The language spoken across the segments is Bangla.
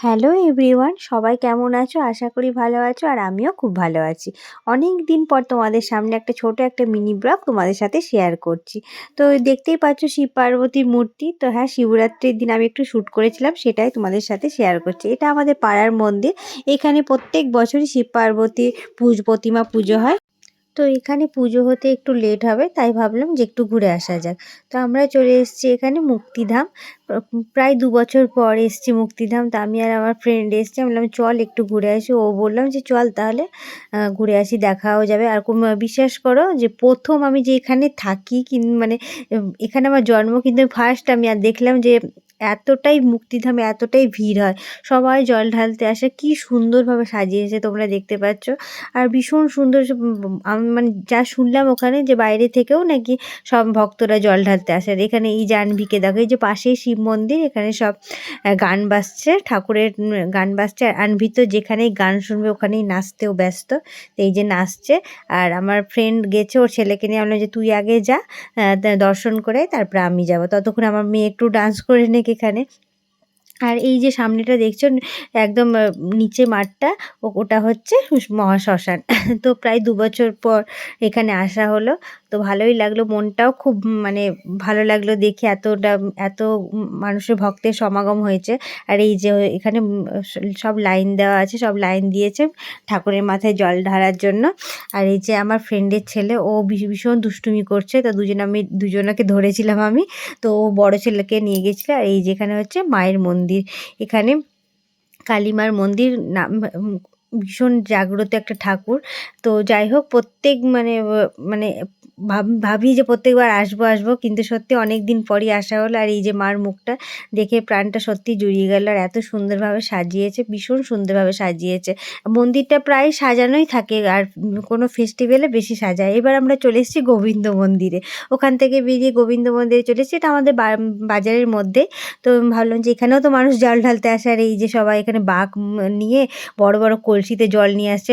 হ্যালো এভরিওয়ান, সবাই কেমন আছো? আশা করি ভালো আছো আর আমিও খুব ভালো আছি। অনেক দিন পর তোমাদের সামনে একটা মিনি ব্লগ তোমাদের সাথে শেয়ার করছি। তো দেখতেই পাচ্ছ শিব পার্বতীর মূর্তি। তো হ্যাঁ, শিবরাত্রির দিন আমি একটু শ্যুট করেছিলাম, সেটাই তোমাদের সাথে শেয়ার করছি। এটা আমাদের পাড়ার মন্দির। এখানে প্রত্যেক বছরই শিব পার্বতীর প্রতিমা পুজো হয়। তো এখানে পুজো হতে একটু লেট হবে, তাই ভাবলাম যে একটু ঘুরে আসা যাক। তো আমরা চলে এসেছি এখানে মুক্তিধাম। প্রায় ২ বছর পর এসেছি মুক্তিধাম। তো আমি আর আমার ফ্রেন্ড এসেছি, আমি বললাম চল একটু ঘুরে আসি। ও বললাম যে চল তাহলে ঘুরে আসি, দেখাও যাবে। আর বিশ্বাস করো যে প্রথম আমি যে এখানে থাকি মানে এখানে আমার জন্ম, কিন্তু ফার্স্ট আমি আর দেখলাম যে এতটাই মুক্তিধামে এতটাই ভিড় হয়, সবাই জল ঢালতে আসে। কি সুন্দরভাবে সাজিয়েছে তোমরা দেখতে পাচ্ছ। আর ভীষণ সুন্দর আমি মানে যা শুনলাম ওখানে, যে বাইরে থেকেও নাকি সব ভক্তরা জল ঢালতে আসে। আর এখানে এই জাহ্নবীকে দেখো, এই যে পাশেই শিব মন্দির, এখানে সব গান বাজছে, ঠাকুরের গান বাজছে। আর আনভি তো যেখানেই গান শুনবে ওখানেই নাচতেও ব্যস্ত। তো এই যে নাচছে। আর আমার ফ্রেন্ড গেছে ওর ছেলেকে নিয়ে, বললাম যে তুই আগে যা দর্শন করে, তারপরে আমি যাব। ততক্ষণ আমার মেয়ে একটু ডান্স করে নেক এখানে। আর এই যে সামনেটা দেখছো একদম নিচে মাঠটা, ওটা হচ্ছে মহাশ্মশান। তো প্রায় ২ বছর পর এখানে আসা হলো। তো ভালোই লাগলো, মনটাও খুব মানে ভালো লাগলো দেখে, এত মানুষের ভক্তের সমাগম হয়েছে। আর এই যে এখানে সব লাইন দেওয়া আছে, সব লাইন দিয়েছে ঠাকুরের মাথায় জল ঢালার জন্য। আর এই যে আমার ফ্রেন্ডের ছেলে, ও ভীষণ দুষ্টুমি করছে। তো দুজনকে ধরেছিলাম আমি। তো ও বড় ছেলেকে নিয়ে গেছিলো। আর এই যেখানে হচ্ছে মায়ের মন্দির, এখানে কালীমার মন্দির নাম, ভীষণ জাগ্রত একটা ঠাকুর। তো যাই হোক, প্রত্যেক মানে ভাবি যে প্রত্যেকবার আসবো, কিন্তু সত্যি অনেক দিন পরই আসা হলো। আর এই যে মার মুখটা দেখে প্রাণটা সত্যি জুড়িয়ে গেল। আর এত সুন্দরভাবে সাজিয়েছে, ভীষণ সুন্দরভাবে সাজিয়েছে। মন্দিরটা প্রায় সাজানোই থাকে, আর কোনো ফেস্টিভ্যালে বেশি সাজায়। এবার আমরা চলে এসেছি গোবিন্দ মন্দিরে। ওখান থেকে বেরিয়ে গোবিন্দ মন্দিরে চলে এসেছি, এটা আমাদের বাজারের মধ্যে। তো ভাবলাম যে এখানেও তো মানুষ জল ঢালতে আসে। আর এই যে সবাই এখানে বাঁক নিয়ে বড় বড় কলসিতে জল নিয়ে আসছে।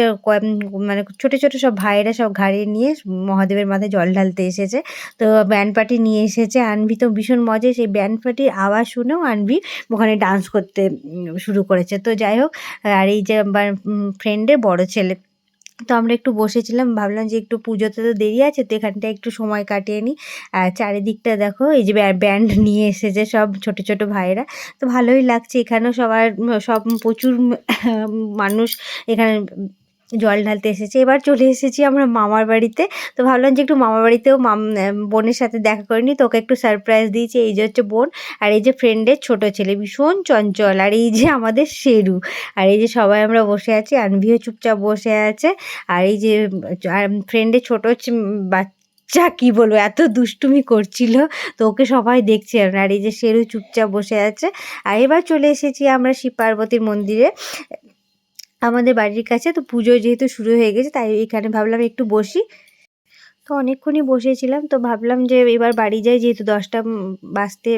মানে ছোট ছোট সব ভাইয়েরা সব ঘাড়ে নিয়ে মহাদেবের মাথায় জল ঢালতে এসেছে। তো ব্যান্ড পার্টি নিয়ে এসেছে। আনভি তো ভীষণ মজা, সেই ব্যান্ড পার্টির আওয়াজ শুনেও আনভি ওখানে ডান্স করতে শুরু করেছে। তো যাই হোক, আর এই যে আমার ফ্রেন্ডের বড় ছেলে, তো আমরা একটু বসেছিলাম, ভাবলাম যে একটু পুজোতে তো দেরি আছে, তো এখানটায় একটু সময় কাটিয়ে নিই। আর চারিদিকটা দেখো, এই যে ব্যান্ড নিয়ে এসেছে সব ছোট ছোট ভাইয়েরা। তো ভালোই লাগছে, এখানেও সব প্রচুর মানুষ এখানে জল ঢালতে এসেছে। এবার চলে এসেছি আমরা মামার বাড়িতে। তো ভাবলাম যে একটু মামার বাড়িতেও বোনের সাথে দেখা করে নিই, তো ওকে একটু সারপ্রাইজ দিয়েছি। এই যে হচ্ছে বোন, আর এই যে ফ্রেন্ডের ছোট ছেলে, ভীষণ চঞ্চল। আর এই যে আমাদের শেরু। আর এই যে সবাই আমরা বসে আছি, আনভিও চুপচাপ বসে আছে। আর এই যে ফ্রেন্ডের ছোট বাচ্চা, কি বলবো, এত দুষ্টুমি করছিল, তো ওকে সবাই দেখছে। আর এই যে শেরু চুপচাপ বসে আছে। আর এবার চলে এসেছি আমরা শিব পার্বতীর মন্দিরে, আমাদের বাড়ির কাছে। তো পুজো যেহেতু শুরু হয়ে গেছে, তাই এখানে ভাবলাম একটু বসি। তো অনেকক্ষণই বসেছিলাম, তো ভাবলাম যে এবার বাড়ি যাই, যেহেতু 10টা বাজতে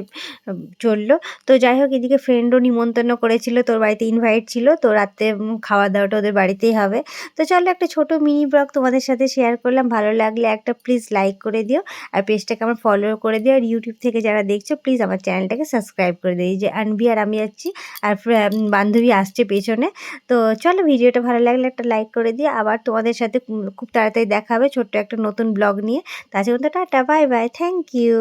চললো। তো যাই হোক, এদিকে ফ্রেন্ডও নিমন্ত্রণ করেছিল, তোর বাড়িতে ইনভাইট ছিল। তো রাতে খাওয়া দাওয়াটা ওদের বাড়িতেই হবে। তো চলো, একটা ছোট মিনি ব্লগ তোমাদের সাথে শেয়ার করলাম। ভালো লাগলে একটা প্লিজ লাইক করে দিও, আর পেজটাকে আমার ফলো করে দিও। আর ইউটিউব থেকে যারা দেখছো, প্লিজ আমার চ্যানেলটাকে সাবস্ক্রাইব করে দিও। এই যে আনভি আর আমি যাচ্ছি, আর বান্ধবী আসছে পেছনে। তো চলো, ভিডিওটা ভালো লাগলে একটা লাইক করে দিও। আবার তোমাদের সাথে খুব তাড়াতাড়ি দেখা হবে ছোট্ট একটা নতুন ব্লগ নিয়ে। তো আজকের মতো টাটা, বাই বাই, থ্যাংক ইউ।